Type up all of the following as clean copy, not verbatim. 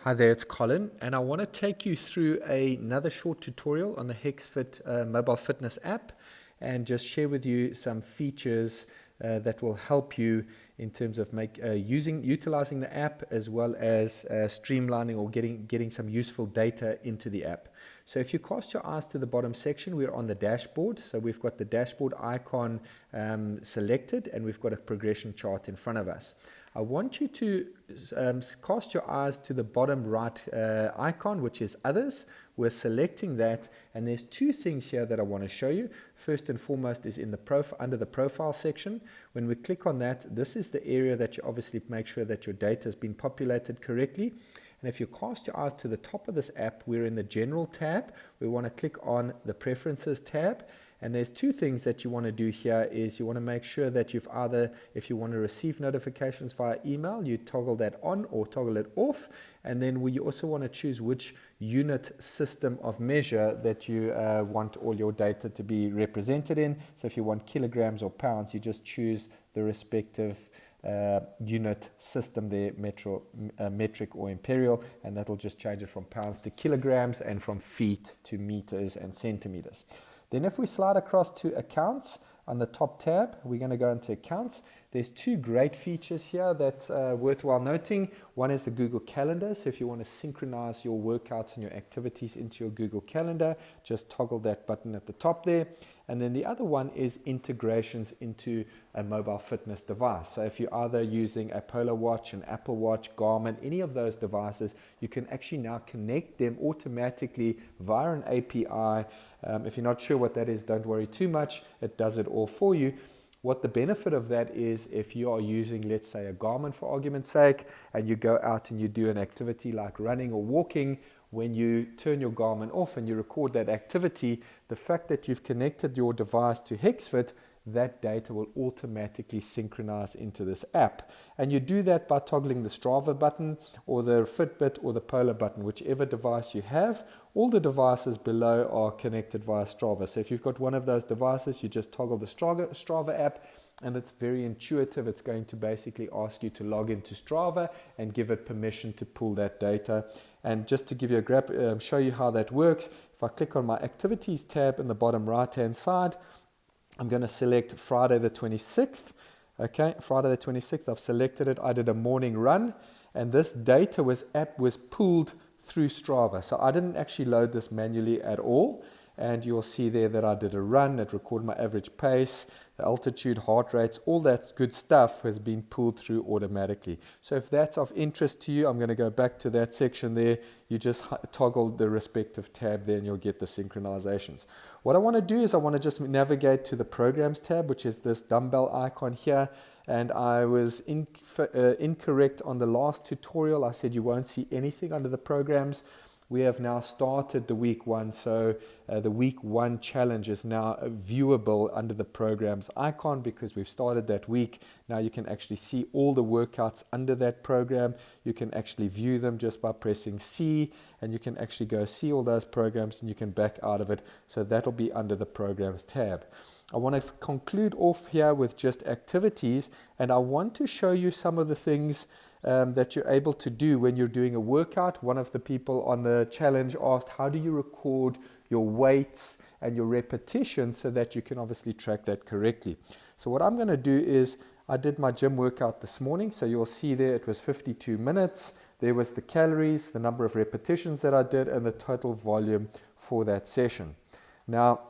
Hi there, it's Colin, and I want to take you through another short tutorial on the HexFit mobile fitness app and just share with you some features that will help you in terms of utilizing the app as well as streamlining or getting some useful data into the app. So if you cast your eyes to the bottom section, we're on the dashboard. So we've got the dashboard icon selected and we've got a progression chart in front of us. I want you to cast your eyes to the bottom right icon, which is others. We're selecting that, and there's two things here that I want to show you. First and foremost is in the under the profile section. When we click on that, this is the area that you obviously make sure that your data has been populated correctly. And if you cast your eyes to the top of this app, we're in the general tab. We want to click on the preferences tab. And there's two things that you want to do here is you want to make sure that you've either, if you want to receive notifications via email, you toggle that on or toggle it off. And then you also want to choose which unit system of measure that you want all your data to be represented in. So if you want kilograms or pounds, you just choose the respective unit system there, metric or imperial, and that'll just change it from pounds to kilograms and from feet to meters and centimeters. Then if we slide across to accounts on the top tab, we're going to go into accounts. There's two great features here that's worthwhile noting. One is the Google Calendar. So if you want to synchronize your workouts and your activities into your Google Calendar, just toggle that button at the top there. And then the other one is integrations into a mobile fitness device. So if you're either using a Polar Watch, an Apple Watch, Garmin, any of those devices, you can actually now connect them automatically via an API. If you're not sure what that is, don't worry too much. It does it all for you. What the benefit of that is, if you are using, let's say, a Garmin for argument's sake, and you go out and you do an activity like running or walking, when you turn your Garmin off and you record that activity, the fact that you've connected your device to HexFit, that data will automatically synchronize into this app. And you do that by toggling the Strava button or the Fitbit or the Polar button, whichever device you have. All the devices below are connected via Strava. So if you've got one of those devices, you just toggle the Strava app, and it's very intuitive. It's going to basically ask you to log into Strava and give it permission to pull that data. And just to give you a show you how that works, if I click on my activities tab in the bottom right hand side, I'm going to select Friday the 26th. Okay, Friday the 26th, I've selected it. I did a morning run, and this data was pulled through Strava. So I didn't actually load this manually at all. And you'll see there that I did a run. It recorded my average pace, the altitude, heart rates, all that good stuff has been pulled through automatically. So if that's of interest to you, I'm going to go back to that section there. You just toggle the respective tab there and you'll get the synchronizations. What I want to do is I want to just navigate to the programs tab, which is this dumbbell icon here. And I was incorrect on the last tutorial. I said you won't see anything under the programs. We have now started the week one, so the week one challenge is now viewable under the programs icon because we've started that week. Now you can actually see all the workouts under that program. You can actually view them just by pressing C, and you can actually go see all those programs and you can back out of it. So that'll be under the programs tab. I want to conclude off here with just activities, and I want to show you some of the things that you're able to do when you're doing a workout. One of the people on the challenge asked, how do you record your weights and your repetitions so that you can obviously track that correctly? So what I'm going to do is, I did my gym workout this morning, so you'll see there it was 52 minutes. There was the calories, the number of repetitions that I did, and the total volume for that session. Now,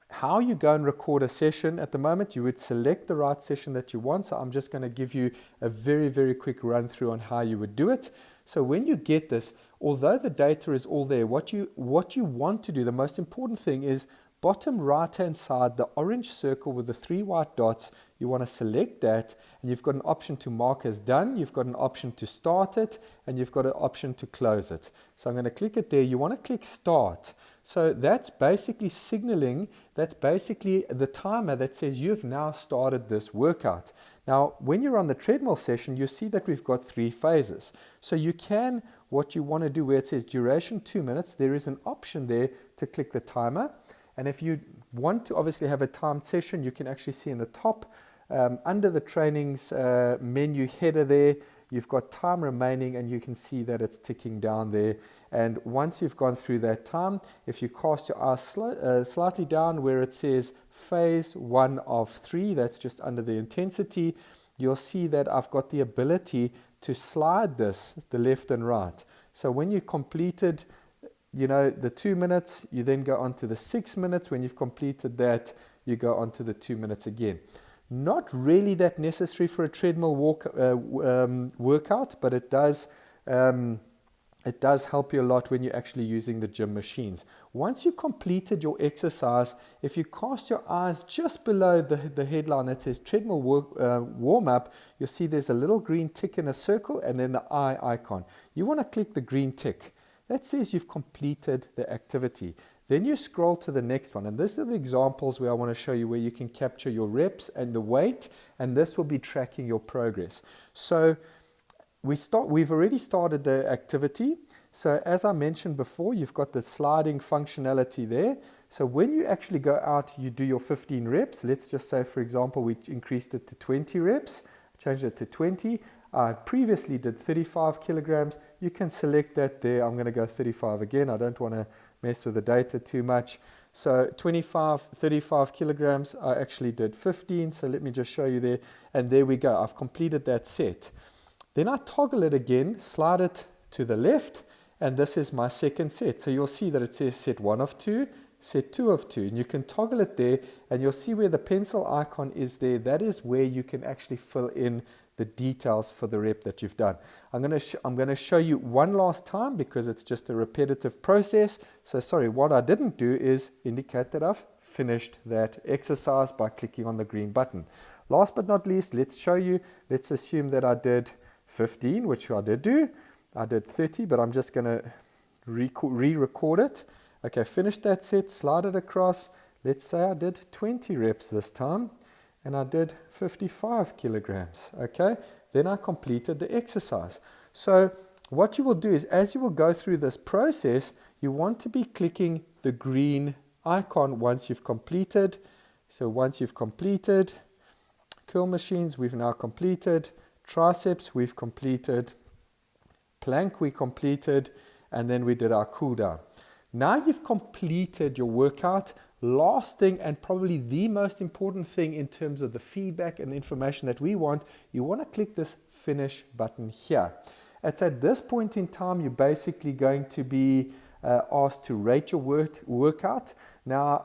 how you go and record a session at the moment, you would select the right session that you want. So I'm just going to give you a very, very quick run through on how you would do it. So when you get this, although the data is all there, what you want to do, the most important thing is bottom right hand side, the orange circle with the 3 white dots, you want to select that, and you've got an option to mark as done, you've got an option to start it, and you've got an option to close it. So I'm going to click it there. You want to click start. So that's basically signaling, that's basically the timer that says you've now started this workout. Now, when you're on the treadmill session, you see that we've got 3 phases. So you can, what you want to do where it says duration 2 minutes, there is an option there to click the timer. And if you want to obviously have a timed session, you can actually see in the top, under the trainings menu header there, you've got time remaining, and you can see that it's ticking down there. And once you've gone through that time, if you cast your eyes slightly down where it says phase 1 of 3, that's just under the intensity, you'll see that I've got the ability to slide this, the left and right. So when you completed, the 2 minutes, you then go on to the 6 minutes. When you've completed that, you go on to the 2 minutes again. Not really that necessary for a treadmill workout, but it does help you a lot when you're actually using the gym machines. Once you completed your exercise, if you cast your eyes just below the headline that says treadmill warm-up, you'll see there's a little green tick in a circle and then the eye icon. You want to click the green tick. That says you've completed the activity. Then you scroll to the next one, and these are the examples where I want to show you where you can capture your reps and the weight, and this will be tracking your progress. So we've already started the activity. So as I mentioned before, you've got the sliding functionality there. So when you actually go out, you do your 15 reps. Let's just say, for example, we increased it to 20 reps, changed it to 20. I previously did 35 kilograms. You can select that there. I'm going to go 35 again. I don't want to mess with the data too much. So 35 kilograms, I actually did 15. So let me just show you there. And there we go. I've completed that set. Then I toggle it again, slide it to the left, and this is my second set. So you'll see that it says set 1 of 2, set 2 of 2, and you can toggle it there, and you'll see where the pencil icon is there. That is where you can actually fill in the details for the rep that you've done. I'm going to show you one last time because it's just a repetitive process. So sorry, what I didn't do is indicate that I've finished that exercise by clicking on the green button. Last but not least, let's show you. Let's assume that I did 15, which I did do. I did 30, but I'm just going to re-record it. Okay, finish that set, slide it across. Let's say I did 20 reps this time, and I did 55 kilograms. Okay, then I completed the exercise. So what you will do is, as you will go through this process, you want to be clicking the green icon once you've completed. So once you've completed, curl machines, we've now completed. Triceps, we've completed. Plank, we completed. And then we did our cool down. Now you've completed your workout. Last thing, and probably the most important thing in terms of the feedback and the information that we want, you want to click this finish button here. It's at this point in time you're basically going to be asked to rate your workout. Now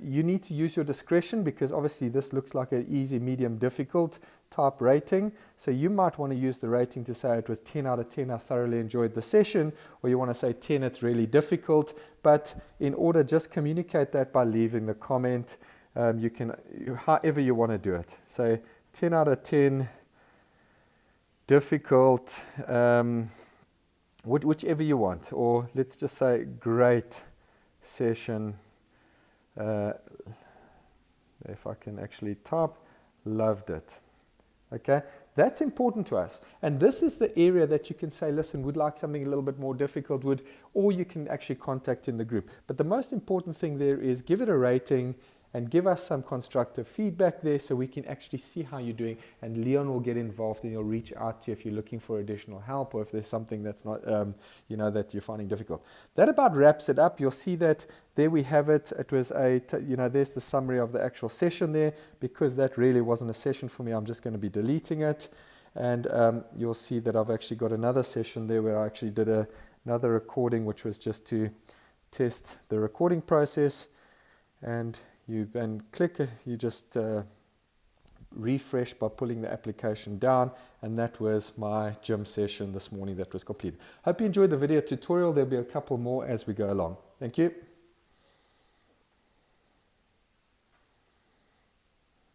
you need to use your discretion because obviously this looks like an easy, medium, difficult type rating. So you might want to use the rating to say it was 10 out of 10, I thoroughly enjoyed the session, or you want to say 10, it's really difficult. But in order, just communicate that by leaving the comment. You can, however you want to do it. So 10 out of 10, difficult, whichever you want, or let's just say great session. If I can actually type, loved it. Okay, that's important to us. And this is the area that you can say, listen, would like something a little bit more difficult, or you can actually contact in the group. But the most important thing there is give it a rating and give us some constructive feedback there so we can actually see how you're doing. And Leon will get involved and he'll reach out to you if you're looking for additional help or if there's something that's not, that you're finding difficult. That about wraps it up. You'll see that there we have it. It was there's the summary of the actual session there. Because that really wasn't a session for me, I'm just going to be deleting it. And you'll see that I've actually got another session there where I actually did another recording, which was just to test the recording process. And you then click, you just refresh by pulling the application down, and that was my gym session this morning that was completed. Hope you enjoyed the video tutorial. There'll be a couple more as we go along. Thank you.